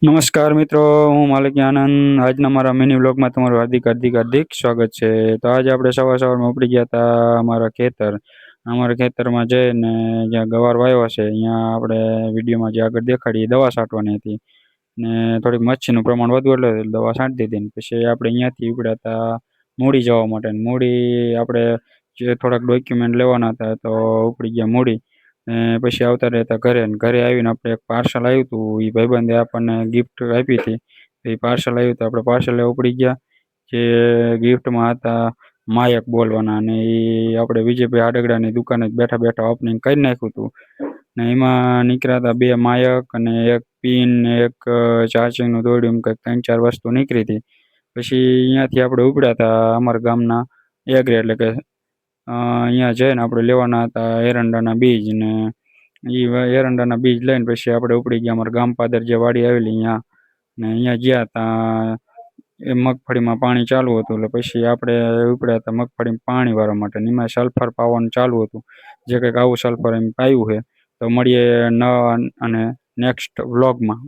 નમસ્કાર મિત્રો, હું માલિક આનંદ. આજના મારા મિની વ્લોગમાં તમારું હાર્દિક હાર્દિક હાર્દિક સ્વાગત છે. તો આજે આપણે સવારમાં ઉપડી ગયા હતા અમારા ખેતરમાં જઈને જ્યાં ગવાર વાવ્યો છે અહીંયા આપણે વિડીયોમાં જે આગળ દેખાડી દવા છાંટવાની હતી ને થોડીક મચ્છીનું પ્રમાણ વધુ એટલે દવા છાંટી દીધી ને પછી આપણે અહીંયાથી ઉપડ્યા હતા મૂડી જવા માટે. મૂડી આપણે જે થોડાક ડોક્યુમેન્ટ લેવાના હતા તો ઉપડી ગયા મૂડી ને પછી આવતા રહેતા ઘરે ને ઘરે આવીને આપણે એક પાર્સલ આવ્યું હતું. એ ભાઈબંધે આપણને ગિફ્ટ આપી હતી. એ પાર્સલ આવ્યું તો આપણે પાર્સલ ઉપડી ગયા. જે ગિફ્ટમાં હતા માયક બોલવાના અને એ આપણે વિજયભાઈ આડગડાની દુકાને જ બેઠા બેઠા ઓપનિંગ કરી નાખ્યું હતું ને એમાં નીકળ્યા હતા બે માયક અને એક પિન ને એક ચાર્જિંગનું દોરડું કંઈક 3-4 વસ્તુ નીકળી હતી. પછી અહીંયાથી આપણે ઉપડ્યા હતા અમારા ગામના એગ્રે એટલે કે અહીંયા જઈને આપણે લેવાના હતા એરંડાના બીજ ને એ એરંડાના બીજ લઈને પછી આપણે ઉપડી ગયા અમારા ગામ પાદર જે વાડી આવેલી અહીંયા ને અહીંયા ગયા હતા એ મગફળીમાં પાણી ચાલુ હતું એટલે પછી આપણે ઉપડ્યા હતા મગફળીમાં પાણી વાળવા માટે ને એમાં સલ્ફર પાવાનું ચાલુ હતું. જે કંઈક આવું સલ્ફર એમ પાયું છે. તો મળીએ નવા અને નેક્સ્ટ વ્લોગમાં.